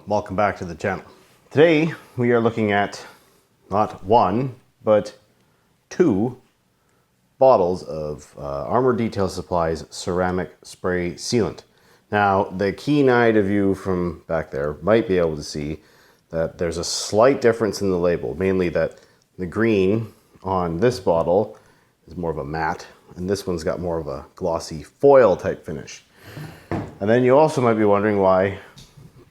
welcome back to the channel. Today we are looking at not one, but two bottles of Armour Detail Supply's Ceramic Spray Sealant. Now, the keen-eyed of you from back there might be able to see that there's a slight difference in the label, mainly that the green on this bottle is more of a matte, and this one's got more of a glossy foil type finish. And then you also might be wondering why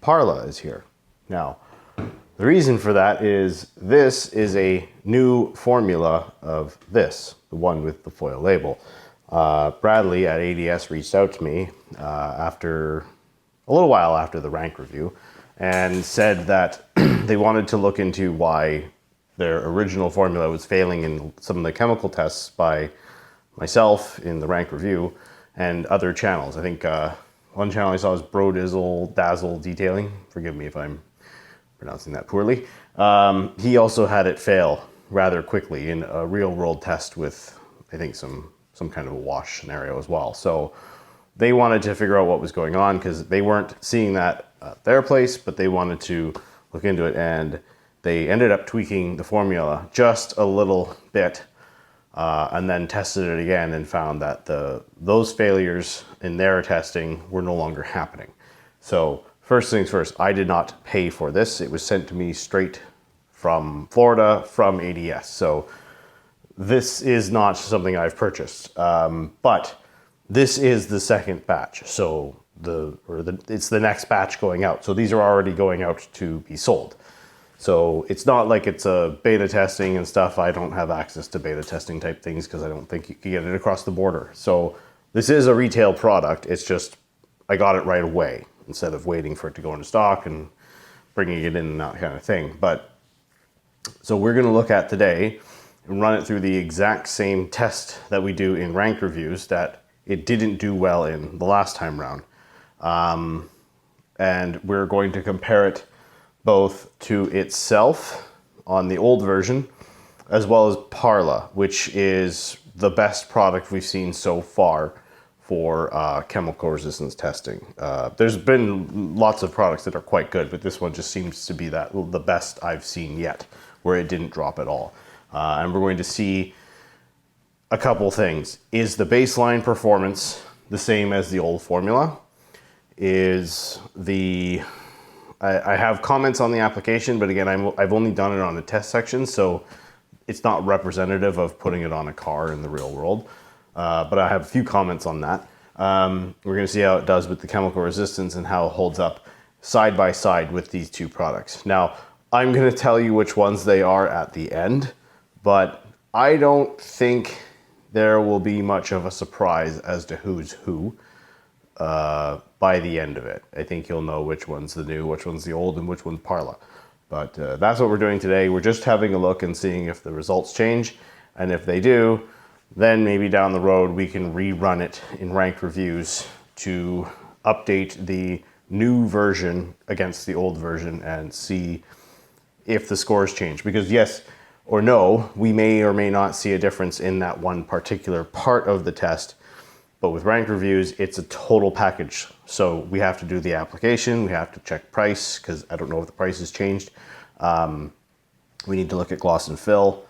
Parla is here. Now, the reason for that is this is a new formula of this, the one with the foil label. Bradley at ADS reached out to me after a little while after the rank review and said that they wanted to look into why their original formula was failing in some of the chemical tests by myself in the rank review and other channels. I think one channel I saw is Bro Dazzle Detailing. Forgive me if I'm pronouncing that poorly. He also had it fail rather quickly in a real world test with, I think, some kind of a wash scenario as well. So they wanted to figure out what was going on because they weren't seeing that at their place, but they wanted to look into it, and they ended up tweaking the formula just a little bit and then tested it again and found that those failures in their testing were no longer happening. So first things first, I did not pay for this. It was sent to me straight from Florida from ADS. So this is not something I've purchased, but this is the second batch. So it's the next batch going out. So these are already going out to be sold. So it's not like it's a beta testing and stuff. I don't have access to beta testing type things because I don't think you can get it across the border. So this is a retail product. It's just, I got it right away instead of waiting for it to go into stock and bringing it in and that kind of thing. But so we're going to look at today and run it through the exact same test that we do in rank reviews that it didn't do well in the last time round. And we're going to compare it both to itself on the old version, as well as Parla, which is the best product we've seen so far for chemical resistance testing. There's been lots of products that are quite good, but this one just seems to be the best I've seen yet, where it didn't drop at all. And we're going to see a couple things. Is the baseline performance the same as the old formula? I have comments on the application, but again, I've only done it on the test section, so it's not representative of putting it on a car in the real world. But I have a few comments on that. We're going to see how it does with the chemical resistance and how it holds up side by side with these two products. Now, I'm going to tell you which ones they are at the end, but I don't think there will be much of a surprise as to who's who by the end of it. I think you'll know which one's the new, which one's the old, and which one's Parla. But that's what we're doing today. We're just having a look and seeing if the results change. And if they do, then maybe down the road we can rerun it in ranked reviews to update the new version against the old version and see if the scores change. Because yes or no, we may or may not see a difference in that one particular part of the test. But with ranked reviews, it's a total package. So we have to do the application, we have to check price, because I don't know if the price has changed. We need to look at gloss and fill.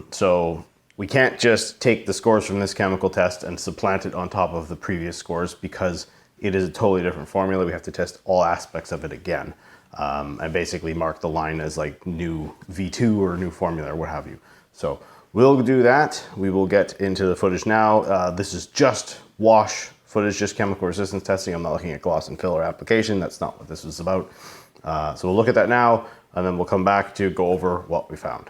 So we can't just take the scores from this chemical test and supplant it on top of the previous scores, because it is a totally different formula. We have to test all aspects of it again. And basically mark the line as like new V2 or new formula or what have you. So we'll do that. We will get into the footage now. This is just wash footage, just chemical resistance testing. I'm not looking at gloss and fill or application. That's not what this is about. So we'll look at that now, and then we'll come back to go over what we found.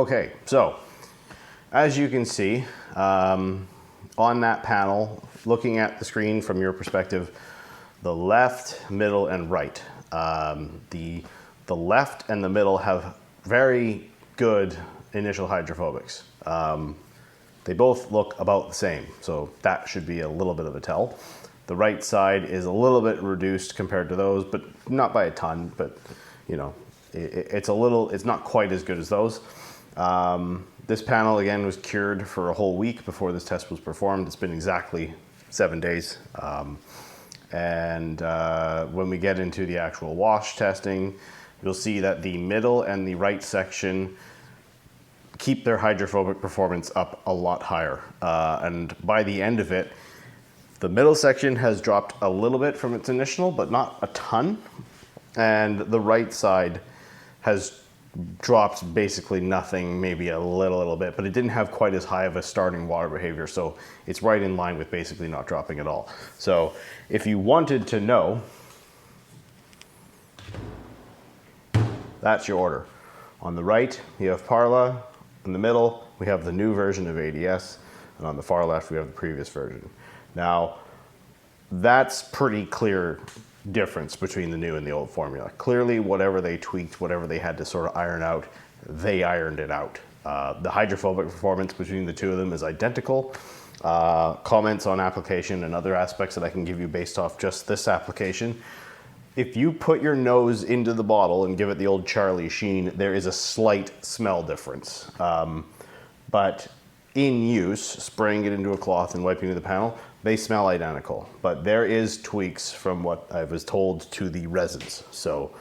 Okay, so as you can see on that panel, looking at the screen from your perspective, the left, middle, and right. The left and the middle have very good initial hydrophobics. They both look about the same, so that should be a little bit of a tell. The right side is a little bit reduced compared to those, but not by a ton, but you know, it's not quite as good as those. This panel again was cured for a whole week before this test was performed. It's been exactly 7 days. When we get into the actual wash testing, you'll see that the middle and the right section keep their hydrophobic performance up a lot higher. And by the end of it, the middle section has dropped a little bit from its initial, but not a ton. And the right side has dropped basically nothing, maybe a little bit, but it didn't have quite as high of a starting water behavior. So it's right in line with basically not dropping at all. So if you wanted to know, that's your order. On the right, you have Parla. In the middle, we have the new version of ADS. And on the far left, we have the previous version. Now, that's pretty clear difference between the new and the old formula. Clearly, whatever they tweaked, whatever they had to sort of iron out, they ironed it out. The hydrophobic performance between the two of them is identical. Comments on application and other aspects that I can give you based off just this application. If you put your nose into the bottle and give it the old Charlie Sheen, there is a slight smell difference. But in use, spraying it into a cloth and wiping the panel, they smell identical. But there is tweaks from what I was told to the resins. So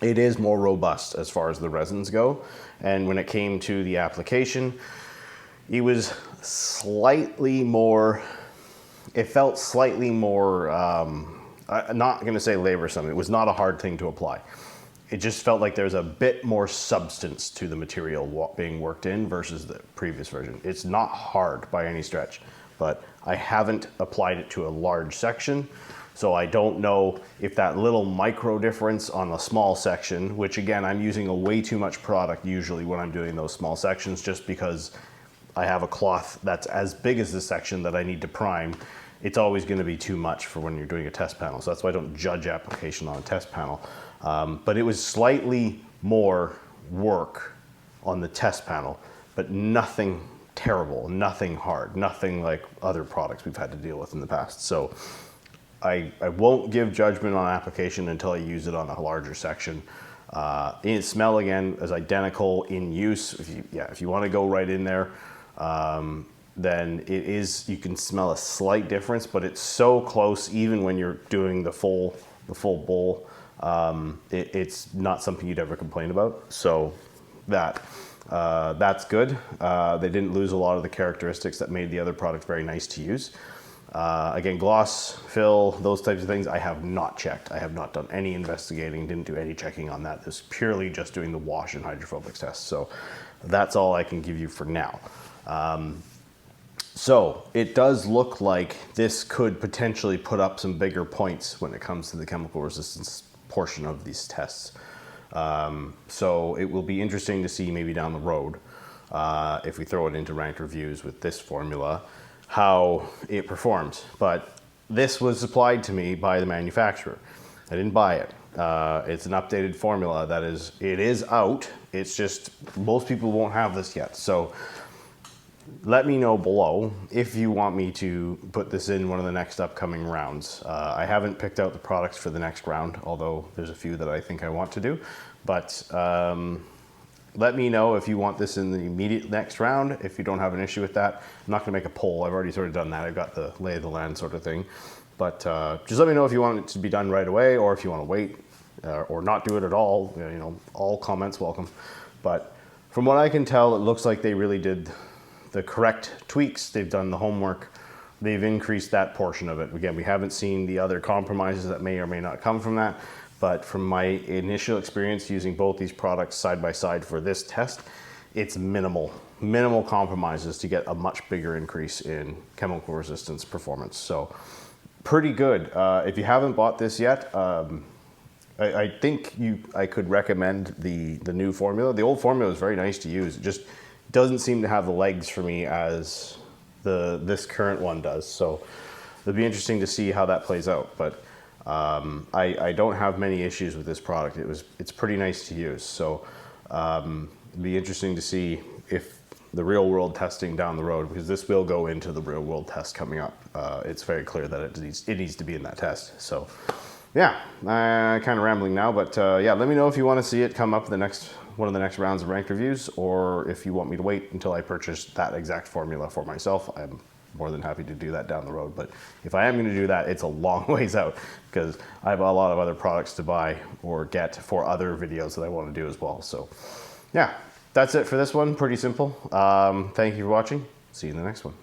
it is more robust as far as the resins go. And when it came to the application, it was slightly more, it felt slightly more, I'm not going to say laborsome. It was not a hard thing to apply. It just felt like there's a bit more substance to the material being worked in versus the previous version. It's not hard by any stretch, but I haven't applied it to a large section. So I don't know if that little micro difference on a small section, which again, I'm using a way too much product usually when I'm doing those small sections, just because I have a cloth that's as big as the section that I need to prime. It's always going to be too much for when you're doing a test panel. So that's why I don't judge application on a test panel. But it was slightly more work on the test panel, but nothing terrible, nothing hard, nothing like other products we've had to deal with in the past. So I won't give judgment on application until I use it on a larger section. In smell again is identical in use. If you want to go right in there, then it is, you can smell a slight difference, but it's so close even when you're doing the full bowl. It's not something you'd ever complain about. So that's good. They didn't lose a lot of the characteristics that made the other product very nice to use. Again, gloss, fill, those types of things, I have not checked. I have not done any investigating, didn't do any checking on that. This is purely just doing the wash and hydrophobics test. So that's all I can give you for now. So it does look like this could potentially put up some bigger points when it comes to the chemical resistance portion of these tests. So it will be interesting to see maybe down the road, if we throw it into ranked reviews with this formula, how it performs. But this was supplied to me by the manufacturer. I didn't buy it. It's an updated formula it is out. It's just most people won't have this yet. So let me know below if you want me to put this in one of the next upcoming rounds. I haven't picked out the products for the next round, although there's a few that I think I want to do. But let me know if you want this in the immediate next round, if you don't have an issue with that. I'm not going to make a poll. I've already sort of done that. I've got the lay of the land sort of thing. But just let me know if you want it to be done right away or if you want to wait or not do it at all. You know, all comments welcome. But from what I can tell, it looks like they really did the correct tweaks. They've done the homework. They've increased that portion of it. Again, we haven't seen the other compromises that may or may not come from that. But from my initial experience using both these products side by side for this test, it's minimal compromises to get a much bigger increase in chemical resistance performance. So pretty good. If you haven't bought this yet, I think I could recommend the new formula. The old formula is very nice to use. It just doesn't seem to have the legs for me as this current one does. So it'll be interesting to see how that plays out. But I don't have many issues with this product. It's pretty nice to use. So it'll be interesting to see if the real world testing down the road, because this will go into the real world test coming up. It's very clear that it needs to be in that test. So yeah, kind of rambling now, but yeah, let me know if you want to see it come up one of the next rounds of ranked reviews, or if you want me to wait until I purchase that exact formula for myself. I'm more than happy to do that down the road. But if I am going to do that, it's a long ways out, because I have a lot of other products to buy or get for other videos that I want to do as well. So yeah, that's it for this one. Pretty simple. Thank you for watching. See you in the next one.